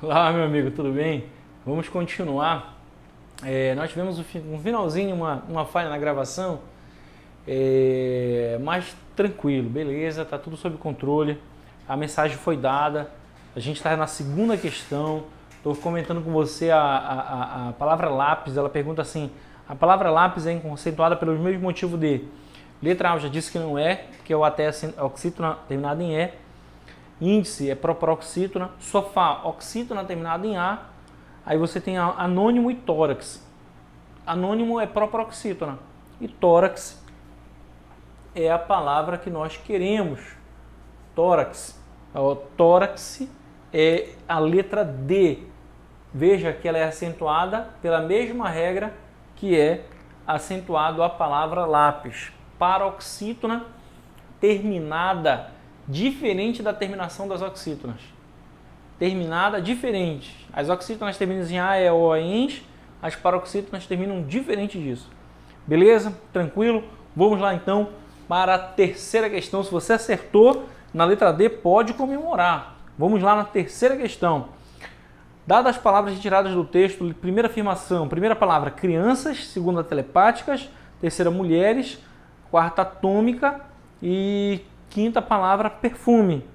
Olá, meu amigo, tudo bem? Vamos continuar. Nós tivemos um finalzinho, uma falha na gravação, mas tranquilo, beleza, tá tudo sob controle. A mensagem foi dada, a gente está na segunda questão. Estou comentando com você a palavra lápis. Ela pergunta assim: a palavra lápis é conceituada pelo mesmo motivo de letra A, eu já disse que não é, que é o até oxítona terminado em E. Índice é proparoxítona, sofá, oxítona terminado em A. Aí você tem anônimo e tórax. Anônimo é proparoxítona e tórax é a palavra que nós queremos. Tórax. O tórax é a letra D. Veja que ela é acentuada pela mesma regra que é acentuado a palavra lápis. Paroxítona terminada diferente da terminação das oxítonas. Terminada diferente. As oxítonas terminam em A, E, O, ENS. As paroxítonas terminam diferente disso. Beleza? Tranquilo? Vamos lá então para a terceira questão. Se você acertou na letra D, pode comemorar. Vamos lá na terceira questão. Dadas as palavras retiradas do texto, primeira afirmação, primeira palavra, crianças, segunda, telepáticas, terceira, mulheres, quarta, atômica e quinta palavra, perfume.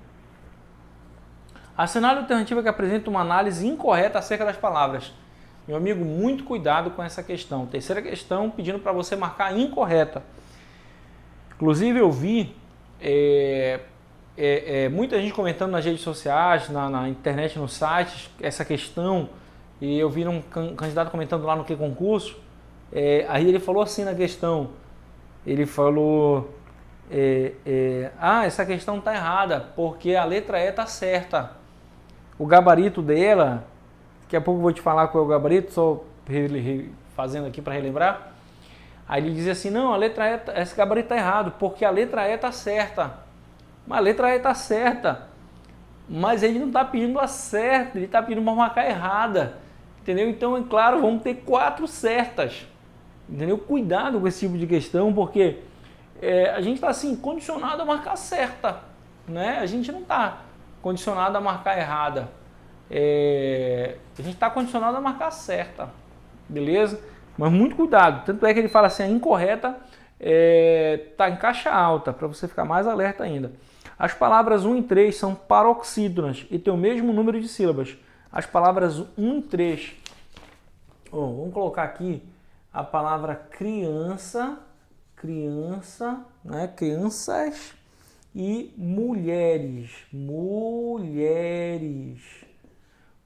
Assinale a alternativa que apresenta uma análise incorreta acerca das palavras. Meu amigo, muito cuidado com essa questão. Terceira questão, pedindo para você marcar incorreta. Inclusive, eu vi muita gente comentando nas redes sociais, na internet, nos sites, essa questão. E eu vi um candidato comentando lá no Que Concurso. Aí ele falou assim na questão. Ele falou... essa questão está errada, porque a letra E está certa. O gabarito dela, daqui a pouco eu vou te falar qual é o gabarito, só fazendo aqui para relembrar. Aí ele dizia assim, não, a letra E, esse gabarito está errado, porque a letra E está certa. Mas a letra E está certa, mas ele não está pedindo a certa, ele está pedindo uma marcar errada. Entendeu? Então, é claro, vamos ter 4 certas. Entendeu? Cuidado com esse tipo de questão, porque... a gente está assim, condicionado a marcar certa, né? A gente não está condicionado a marcar errada. A gente está condicionado a marcar certa, beleza? Mas muito cuidado, tanto é que ele fala assim, a incorreta está em caixa alta, para você ficar mais alerta ainda. As palavras 1 e 3 são paroxítonas e tem o mesmo número de sílabas. As palavras 1 e 3, vamos colocar aqui a palavra criança, né? Crianças e mulheres.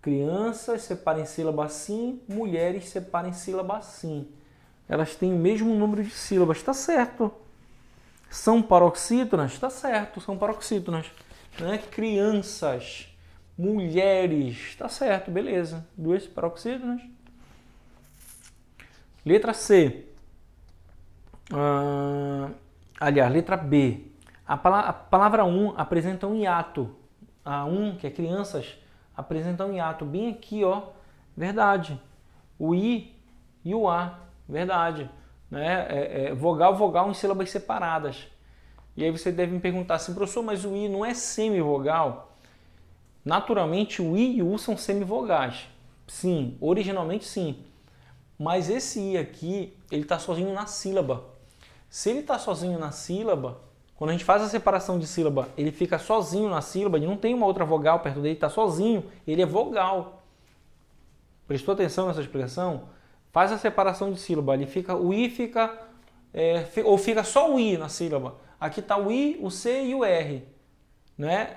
Crianças separa em sílaba sim, mulheres separa em sílaba sim. Elas têm o mesmo número de sílabas, está certo. São paroxítonas, está certo, são paroxítonas. Né? Crianças, mulheres, está certo, beleza. 2 paroxítonas. Letra C. Aliás, letra B. A palavra 1 apresenta um hiato. A 1, que é crianças, apresenta um hiato. Bem aqui, ó. Verdade. O I e o A. Verdade. Né? Vogal em sílabas separadas. E aí você deve me perguntar assim, professor, mas o I não é semivogal? Naturalmente, o I e o U são semivogais. Sim, originalmente sim. Mas esse I aqui, ele está sozinho na sílaba. Se ele está sozinho na sílaba, quando a gente faz a separação de sílaba, ele fica sozinho na sílaba, ele não tem uma outra vogal perto dele, está sozinho, ele é vogal. Prestou atenção nessa explicação? Faz a separação de sílaba, o I fica, ou fica só o I na sílaba. Aqui está o I, o C e o R. Né?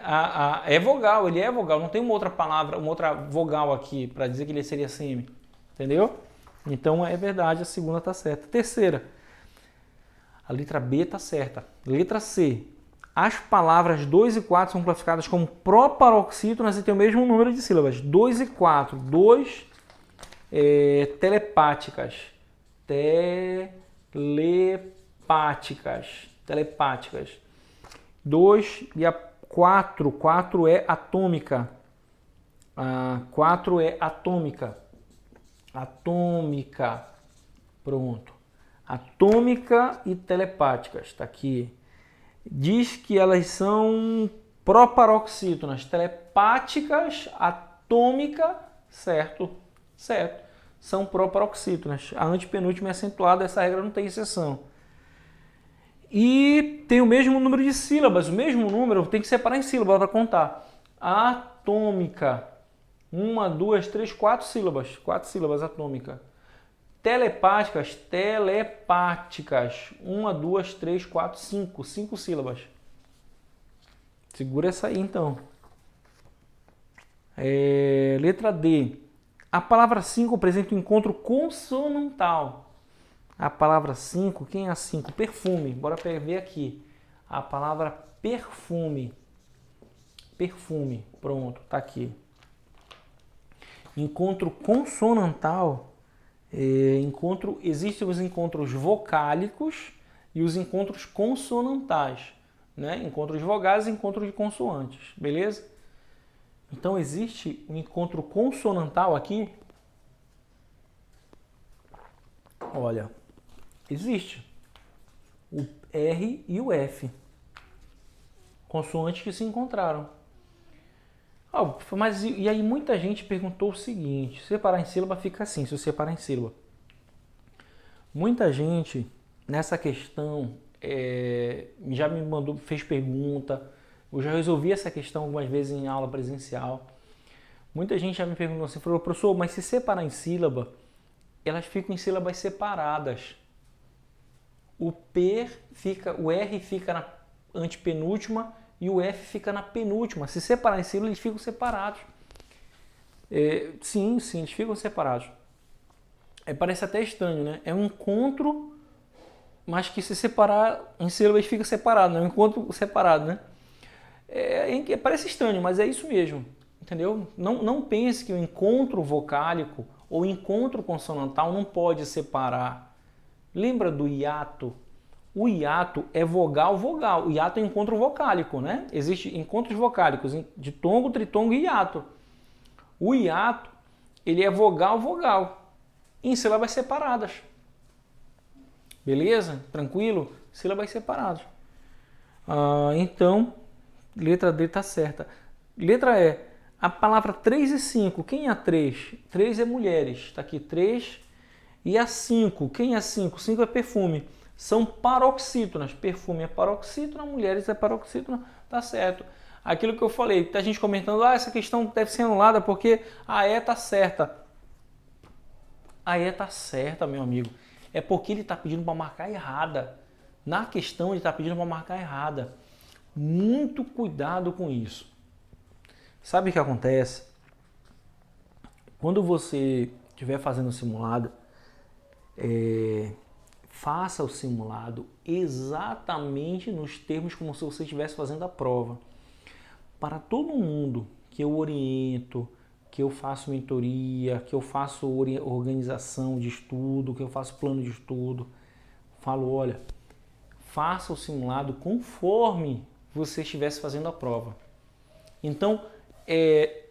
É vogal, ele é vogal, não tem uma outra palavra, uma outra vogal aqui para dizer que ele seria semi. Entendeu? Então é verdade, a segunda está certa. Terceira. A letra B está certa. Letra C. As palavras 2 e 4 são classificadas como proparoxítonas e têm o mesmo número de sílabas. 2 e 4. 2 telepáticas. Telepáticas. 2 e a 4. 4 é atômica. 4 é atômica. Pronto. Atômica e telepáticas, está aqui. Diz que elas são proparoxítonas, telepáticas, atômica, certo? Certo. São proparoxítonas. A antepenúltima é acentuada, essa regra não tem exceção. E tem o mesmo número de sílabas, o mesmo número, tem que separar em sílabas para contar. Atômica, 1, 2, 3, 4 sílabas, 4 sílabas atômica. Telepáticas, telepáticas, 1, 2, 3, 4, 5, 5 sílabas. Segura essa aí então. Letra D. A palavra 5 apresenta um encontro consonantal. A palavra 5, quem é a 5? Perfume. Bora ver aqui. A palavra perfume. Perfume. Pronto, tá aqui. Encontro consonantal. Existem os encontros vocálicos e os encontros consonantais. Né? Encontros de vogais e encontros de consoantes. Beleza? Então existe um encontro consonantal aqui. Olha. Existe o R e o F, consoantes que se encontraram. Mas e aí muita gente perguntou o seguinte, se separar em sílaba fica assim, se eu separar em sílaba. Muita gente nessa questão já me mandou, fez pergunta, eu já resolvi essa questão algumas vezes em aula presencial. Muita gente já me perguntou assim, falou, professor, mas se separar em sílaba, elas ficam em sílabas separadas. O R fica na antepenúltima e o F fica na penúltima. Se separar em sílaba, eles ficam separados. Sim, eles ficam separados. Parece até estranho, né? É um encontro, mas que se separar em sílaba, eles ficam separados. É um encontro separado, né? Parece estranho, mas é isso mesmo. Entendeu? Não pense que o encontro vocálico ou o encontro consonantal não pode separar. Lembra do hiato? O hiato é vogal-vogal. O hiato é encontro vocálico, né? Existem encontros vocálicos de tongo, tritongo e hiato. O hiato, ele é vogal-vogal, em sílabas separadas. Beleza? Tranquilo? Sílabas separadas. Então, letra D está certa. Letra E. A palavra 3 e 5. Quem é a 3? 3 é mulheres. Está aqui 3. E a 5, quem é 5? 5 é perfume. São paroxítonas. Perfume é paroxítona, mulheres é paroxítona, tá certo. Aquilo que eu falei, tá gente comentando, essa questão deve ser anulada porque a E tá certa. A E tá certa, meu amigo. É porque ele tá pedindo para marcar errada. Na questão ele tá pedindo para marcar errada. Muito cuidado com isso. Sabe o que acontece? Quando você estiver fazendo o simulado, faça o simulado exatamente nos termos como se você estivesse fazendo a prova. Para todo mundo que eu oriento, que eu faço mentoria, que eu faço organização de estudo, que eu faço plano de estudo, falo, olha, faça o simulado conforme você estivesse fazendo a prova. Então,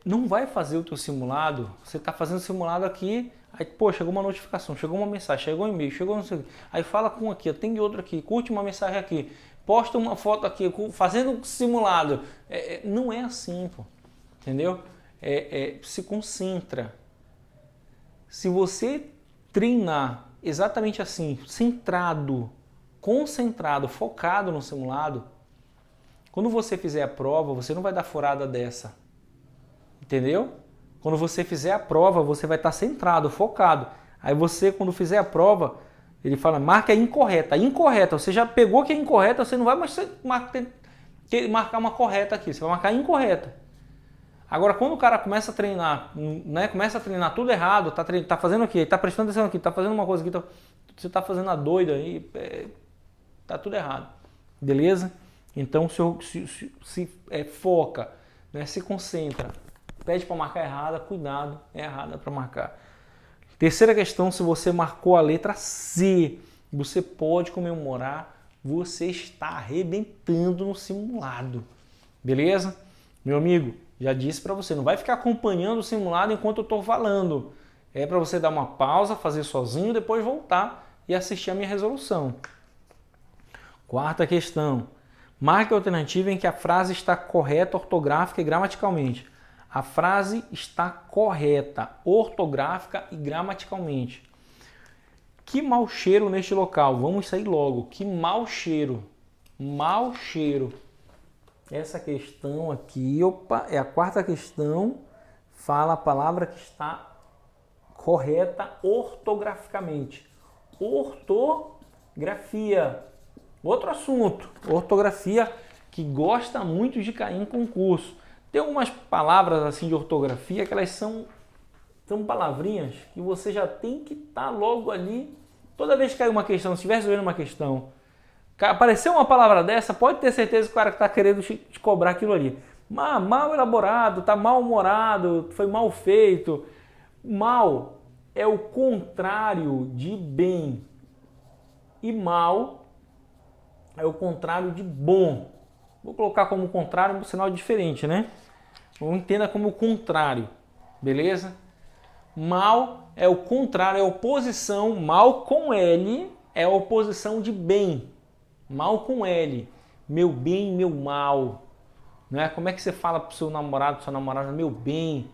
não vai fazer o teu simulado, você está fazendo o simulado aqui, aí, pô, chegou uma notificação, chegou uma mensagem, chegou um e-mail, chegou não sei o quê. Aí fala com um aqui, tem outro aqui, curte uma mensagem aqui, posta uma foto aqui, fazendo simulado. Não é assim, pô. Entendeu? Se concentra. Se você treinar exatamente assim, centrado, concentrado, focado no simulado, quando você fizer a prova, você não vai dar furada dessa. Entendeu? Quando você fizer a prova, você vai estar centrado, focado. Aí você, quando fizer a prova, ele fala, marca é incorreta. Incorreta, você já pegou que é incorreta, você não vai mais marcar uma correta aqui, você vai marcar incorreta. Agora, quando o cara começa a treinar, né, começa a treinar tudo errado, tá fazendo o quê? Tá prestando atenção aqui, tá fazendo uma coisa aqui, você tá fazendo a doida aí, tá tudo errado. Beleza? Então, se foca, né, se concentra. Pede para marcar errada, cuidado, é errada para marcar. Terceira questão, se você marcou a letra C, você pode comemorar, você está arrebentando no simulado. Beleza? Meu amigo, já disse para você, não vai ficar acompanhando o simulado enquanto eu estou falando. É para você dar uma pausa, fazer sozinho, depois voltar e assistir a minha resolução. Quarta questão, marque a alternativa em que a frase está correta ortográfica e gramaticalmente. A frase está correta, ortográfica e gramaticalmente. Que mau cheiro neste local. Vamos sair logo. Que mau cheiro. Mau cheiro. Essa questão aqui, opa, é a quarta questão. Fala a palavra que está correta ortograficamente. Ortografia. Outro assunto. Ortografia que gosta muito de cair em concurso. Tem algumas palavras assim de ortografia que elas são palavrinhas que você já tem que estar logo ali. Toda vez que cair uma questão, se estiver resolvendo uma questão, apareceu uma palavra dessa, pode ter certeza que o cara está querendo te cobrar aquilo ali. Mal elaborado, tá mal-humorado, foi mal feito. Mal é o contrário de bem. E mal é o contrário de bom. Vou colocar como contrário um sinal diferente, né? Ou entenda como o contrário, beleza? Mal é o contrário, é a oposição, mal com L é a oposição de bem. Mal com L, meu bem, meu mal. Não é? Como é que você fala pro seu namorado, sua namorada, meu bem,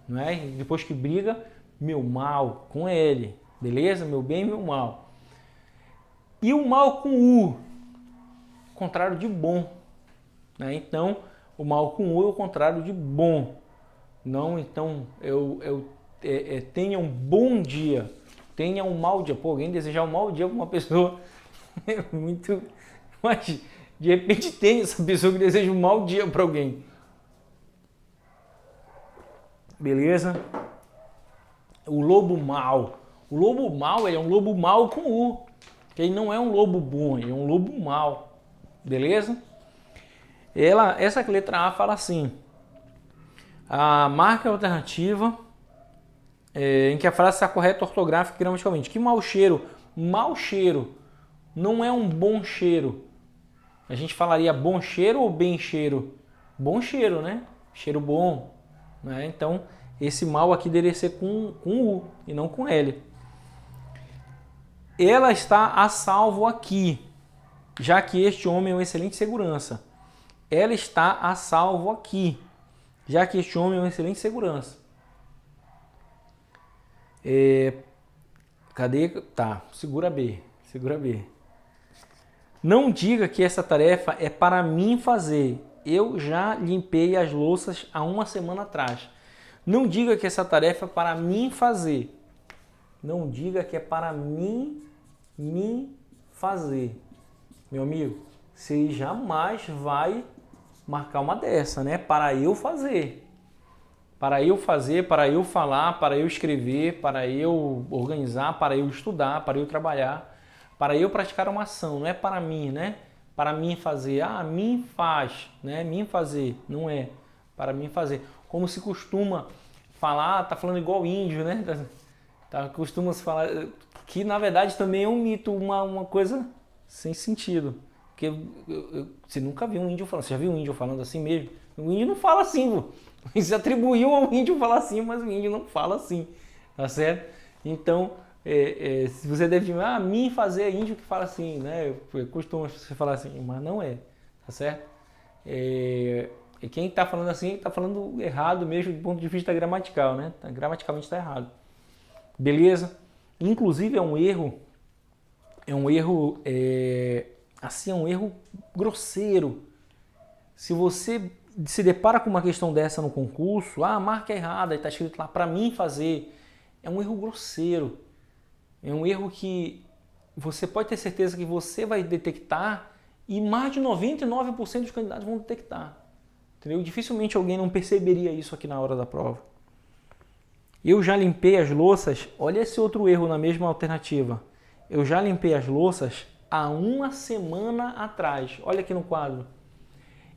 não é? E depois que briga, meu mal, com L, beleza? Meu bem, meu mal. E o mal com U, contrário de bom, né? Então, o mal com U é o contrário de bom. Não, então, tenha um bom dia, tenha um mau dia. Pô, alguém desejar um mau dia para uma pessoa é muito... Mas, de repente, tem essa pessoa que deseja um mau dia para alguém. Beleza? O lobo mau. O lobo mau é um lobo mau com U. Ele não é um lobo bom, ele é um lobo mau. Beleza? Essa letra A fala assim. A marca alternativa em que a frase está correta ortográfica e gramaticalmente. Que mau cheiro? Mau cheiro não é um bom cheiro. A gente falaria bom cheiro ou bem cheiro? Bom cheiro, né? Cheiro bom. Né? Então, esse mal aqui deveria ser com U e não com L. Ela está a salvo aqui, já que este homem é uma excelente segurança. Ela está a salvo aqui, já que este homem é uma excelente segurança. Cadê? Tá, segura B. Não diga que essa tarefa é para mim fazer. Eu já limpei as louças há uma semana atrás. Não diga que essa tarefa é para mim fazer. Não diga que é para mim fazer. Meu amigo, você jamais vai marcar uma dessa, né? Para eu fazer. Para eu fazer, para eu falar, para eu escrever, para eu organizar, para eu estudar, para eu trabalhar, para eu praticar uma ação. Não é para mim, né? Para mim fazer. Ah, mim faz, né? Mim fazer. Não é. Para mim fazer. Como se costuma falar, tá falando igual índio, né? Costuma se falar, que na verdade também é um mito, uma coisa sem sentido. Porque você nunca viu um índio falando. Você já viu um índio falando assim mesmo? O índio não fala assim, pô. Você atribuiu ao índio falar assim, mas o índio não fala assim, tá certo? Então, se você deve mim fazer é índio que fala assim, né? Costuma você falar assim, mas não é, tá certo? E quem está falando assim está falando errado mesmo do ponto de vista gramatical, né? Gramaticalmente está errado. Beleza? Inclusive é um erro grosseiro. Se você se depara com uma questão dessa no concurso, marca errada, está escrito lá para mim fazer, é um erro grosseiro. É um erro que você pode ter certeza que você vai detectar e mais de 99% dos candidatos vão detectar. Entendeu? Dificilmente alguém não perceberia isso aqui na hora da prova. Eu já limpei as louças, olha esse outro erro na mesma alternativa. Eu já limpei as louças há uma semana atrás. Olha aqui no quadro.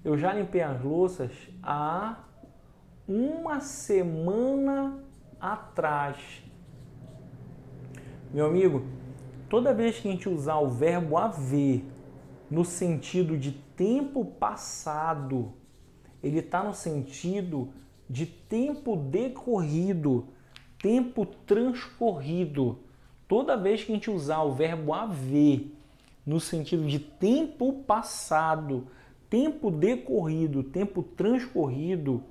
Eu já limpei as louças há uma semana atrás. Meu amigo, toda vez que a gente usar o verbo haver no sentido de tempo passado, ele está no sentido de tempo decorrido, tempo transcorrido. Toda vez que a gente usar o verbo haver no sentido de tempo passado, tempo decorrido, tempo transcorrido,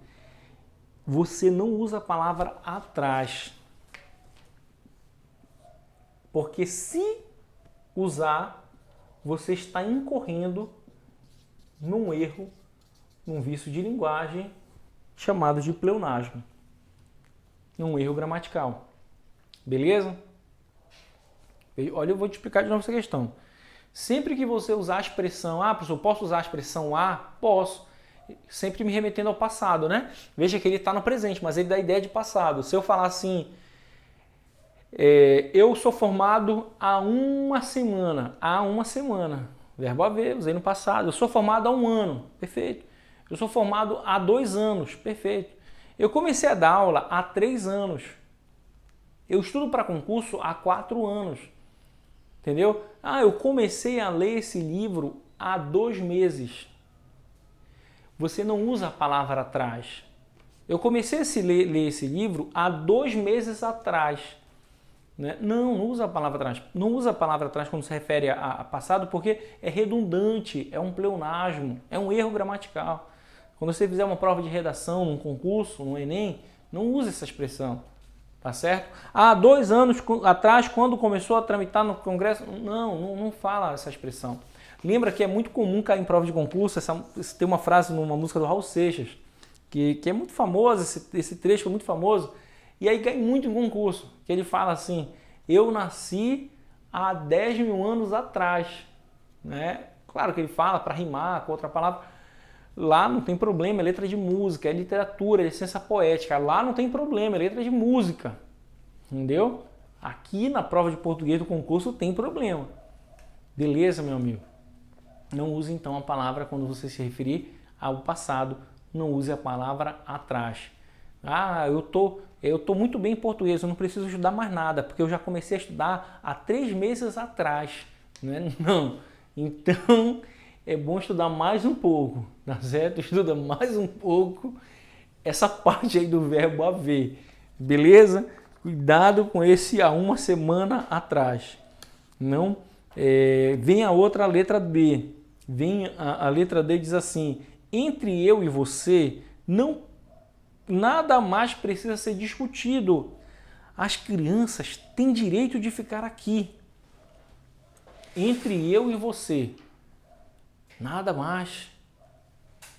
você não usa a palavra atrás. Porque se usar, você está incorrendo num erro, num vício de linguagem chamado de pleonasmo. Num erro gramatical. Beleza? Olha, eu vou te explicar de novo essa questão. Sempre que você usar a expressão, professor, posso usar a expressão a? Posso. Sempre me remetendo ao passado, né? Veja que ele está no presente, mas ele dá a ideia de passado. Se eu falar assim, eu sou formado há uma semana. Há uma semana. Verbo haver, usei no passado. Eu sou formado há um ano. Perfeito. Eu sou formado há 2 anos. Perfeito. Eu comecei a dar aula há 3 anos. Eu estudo para concurso há 4 anos. Entendeu? Eu comecei a ler esse livro há 2 meses. Você não usa a palavra atrás. Eu comecei a ler esse livro há 2 meses atrás. Né? Não usa a palavra atrás. Não usa a palavra atrás quando se refere a passado, porque é redundante, é um pleonasmo, é um erro gramatical. Quando você fizer uma prova de redação, num concurso, no Enem, não use essa expressão. Tá certo? 2 anos atrás, quando começou a tramitar no Congresso, não fala essa expressão. Lembra que é muito comum cair em prova de concurso, tem uma frase numa música do Raul Seixas, que é muito famosa, esse trecho é muito famoso, e aí cai muito em concurso, que ele fala assim, eu nasci há 10 mil anos atrás. Né? Claro que ele fala para rimar com outra palavra, lá não tem problema, é letra de música, é literatura, é licença poética. Lá não tem problema, é letra de música. Entendeu? Aqui na prova de português do concurso tem problema. Beleza, meu amigo? Não use então a palavra quando você se referir ao passado. Não use a palavra atrás. Eu tô muito bem em português, eu não preciso estudar mais nada, porque eu já comecei a estudar há 3 meses atrás. Né? Não. Então, é bom estudar mais um pouco, tá certo? Estuda mais um pouco essa parte aí do verbo haver, beleza? Cuidado com esse há uma semana atrás. Não, vem a outra letra D. Vem a letra D diz assim, entre eu e você, nada mais precisa ser discutido. As crianças têm direito de ficar aqui. Entre eu e você. Nada mais.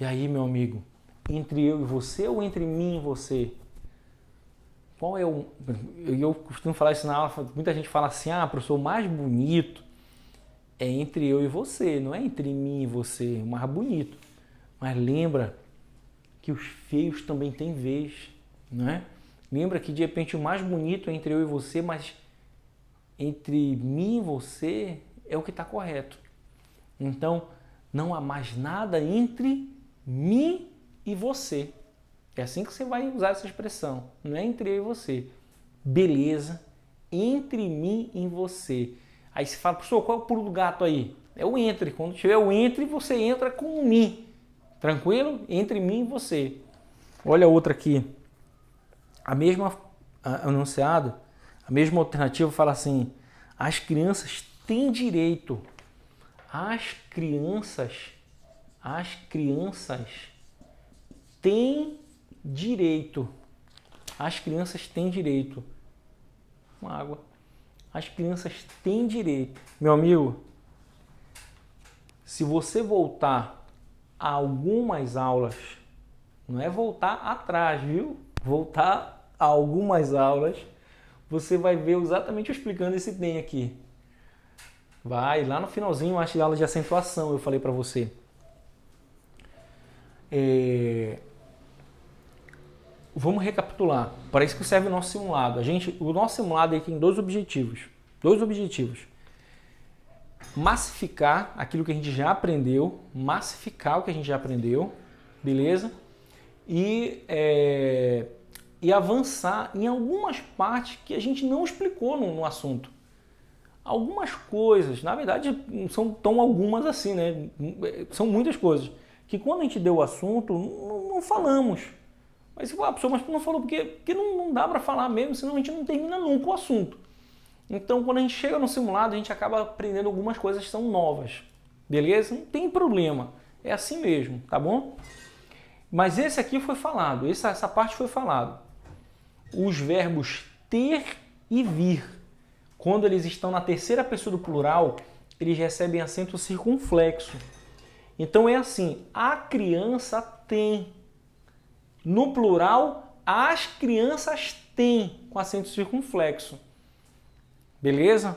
E aí, meu amigo? Entre eu e você ou entre mim e você? Qual é o... Eu costumo falar isso na aula, muita gente fala assim, professor, o mais bonito é entre eu e você, não é entre mim e você, o mais bonito. Mas lembra que os feios também têm vez, não é? Lembra que de repente o mais bonito é entre eu e você, mas entre mim e você é o que está correto. Então, não há mais nada entre mim e você. É assim que você vai usar essa expressão. Não é entre eu e você. Beleza, entre mim e você. Aí você fala, professor, qual é o pulo do gato aí? É o entre. Quando tiver o entre, você entra com o mim. Tranquilo? Entre mim e você. Olha a outra aqui. A mesma enunciado, a mesma alternativa fala assim, as crianças têm direito. As crianças têm direito. As crianças têm direito. Uma água. As crianças têm direito. Meu amigo, se você voltar a algumas aulas, não é voltar atrás, viu? Voltar a algumas aulas, você vai ver exatamente eu explicando esse tem aqui. Vai, lá no finalzinho, acho que aula de acentuação, eu falei para você. Vamos recapitular. Para isso que serve o nosso simulado. O nosso simulado aí tem 2 objetivos. 2 objetivos. Massificar aquilo que a gente já aprendeu. Massificar o que a gente já aprendeu. Beleza? E avançar em algumas partes que a gente não explicou no assunto. Algumas coisas, na verdade, não são tão algumas assim, né? São muitas coisas que quando a gente deu o assunto, não falamos. Mas não falou porque não dá para falar mesmo, senão a gente não termina nunca o assunto. Então, quando a gente chega no simulado, a gente acaba aprendendo algumas coisas que são novas. Beleza? Não tem problema. É assim mesmo, tá bom? Mas esse aqui foi falado, essa parte foi falado. Os verbos ter e vir, quando eles estão na terceira pessoa do plural, eles recebem acento circunflexo. Então é assim, a criança tem. No plural, as crianças têm, com acento circunflexo. Beleza?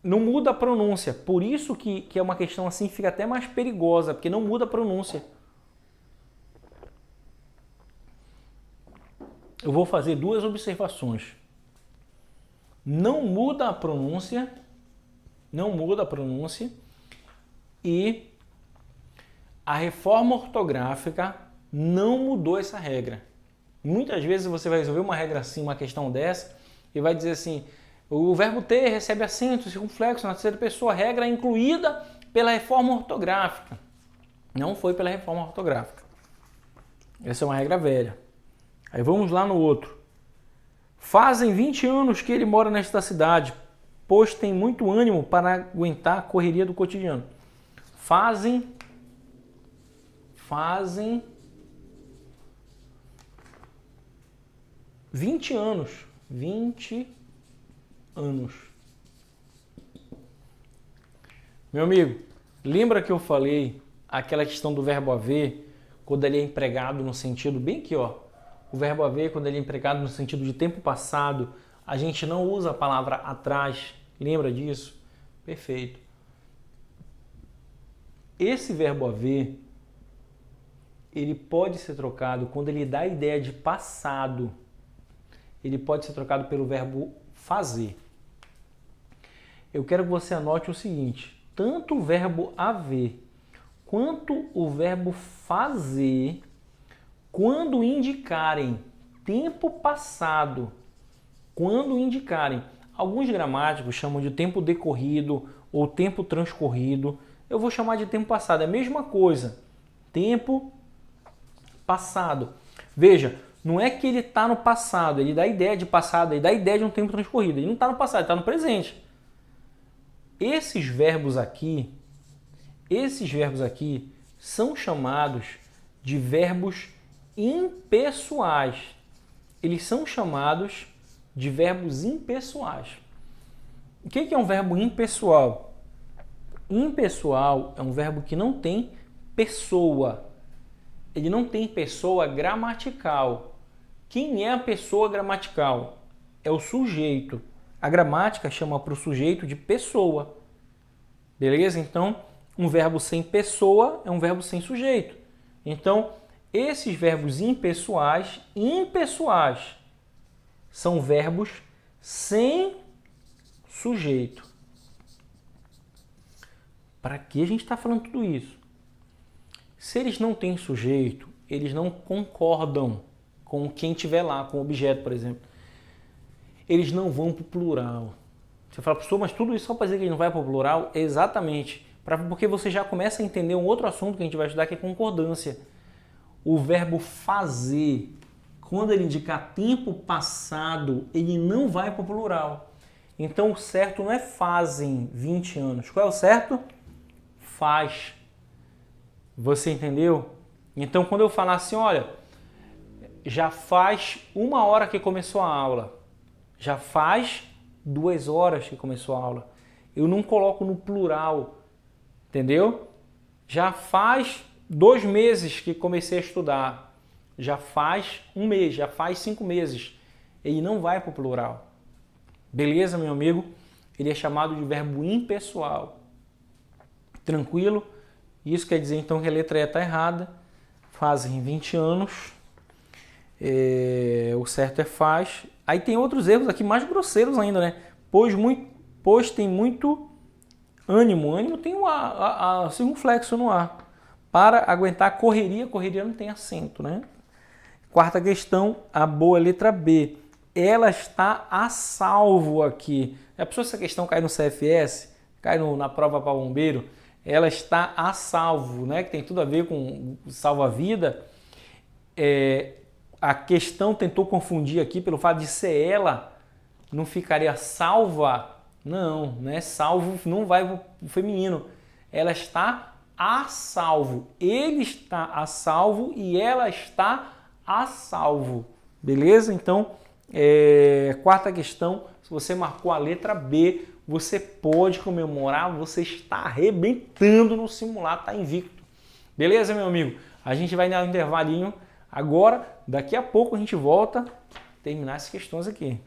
Não muda a pronúncia. Por isso que é uma questão assim, fica até mais perigosa, porque não muda a pronúncia. Eu vou fazer duas observações. Não muda a pronúncia, e a reforma ortográfica não mudou essa regra. Muitas vezes você vai resolver uma regra assim, uma questão dessa, e vai dizer assim, o verbo ter recebe acento circunflexo na terceira pessoa, regra incluída pela reforma ortográfica. Não foi pela reforma ortográfica. Essa é uma regra velha. Aí vamos lá no outro. Fazem 20 anos que ele mora nesta cidade, pois tem muito ânimo para aguentar a correria do cotidiano. Fazem 20 anos. 20 anos. Meu amigo, lembra que eu falei aquela questão do verbo haver, quando ele é empregado no sentido, bem aqui, ó. O verbo haver, quando ele é empregado no sentido de tempo passado, a gente não usa a palavra atrás. Lembra disso? Perfeito. Esse verbo haver, ele pode ser trocado quando ele dá a ideia de passado. Ele pode ser trocado pelo verbo fazer. Eu quero que você anote o seguinte, tanto o verbo haver quanto o verbo fazer, quando indicarem tempo passado, alguns gramáticos chamam de tempo decorrido ou tempo transcorrido, eu vou chamar de tempo passado, é a mesma coisa, tempo passado. Veja, não é que ele está no passado, ele dá a ideia de passado, ele dá a ideia de um tempo transcorrido, ele não está no passado, ele está no presente. Esses verbos aqui são chamados de verbos impessoais. Eles são chamados de verbos impessoais. O que é um verbo impessoal? Impessoal é um verbo que não tem pessoa. Ele não tem pessoa gramatical. Quem é a pessoa gramatical? É o sujeito. A gramática chama para o sujeito de pessoa. Beleza? Então, um verbo sem pessoa é um verbo sem sujeito. Então, esses verbos impessoais são verbos sem sujeito. Para que a gente está falando tudo isso? Se eles não têm sujeito, eles não concordam com quem estiver lá, com o objeto, por exemplo. Eles não vão para o plural. Você fala, professor, mas tudo isso só para dizer que ele não vai para o plural? Exatamente. Porque você já começa a entender um outro assunto que a gente vai estudar, que é concordância. O verbo fazer, quando ele indicar tempo passado, ele não vai para o plural. Então o certo não é fazem 20 anos. Qual é o certo? Faz. Você entendeu? Então quando eu falar assim, olha, já faz 1 hora que começou a aula. Já faz 2 horas que começou a aula. Eu não coloco no plural, entendeu? Já faz 2 meses que comecei a estudar. Já faz 1 mês, já faz 5 meses. Ele não vai para o plural. Beleza, meu amigo? Ele é chamado de verbo impessoal. Tranquilo? Isso quer dizer então que a letra E está errada. Fazem 20 anos. O certo é faz. Aí tem outros erros aqui mais grosseiros ainda, né? Pois tem muito ânimo. Ânimo tem o circunflexo no A. Para aguentar correria não tem acento, né? Quarta questão, a boa letra B. Ela está a salvo aqui. A pessoa, se essa questão cai no CFS, cai na prova para bombeiro, ela está a salvo, né? Que tem tudo a ver com salva-vida. A questão tentou confundir aqui pelo fato de ser ela, não ficaria salva? Não, né? Salvo não vai para o feminino. Ela está a salvo. Ele está a salvo e ela está a salvo. Beleza? Então, quarta questão, se você marcou a letra B, você pode comemorar, você está arrebentando no simulado, está invicto. Beleza, meu amigo? A gente vai dar um intervalinho agora, daqui a pouco a gente volta a terminar essas questões aqui.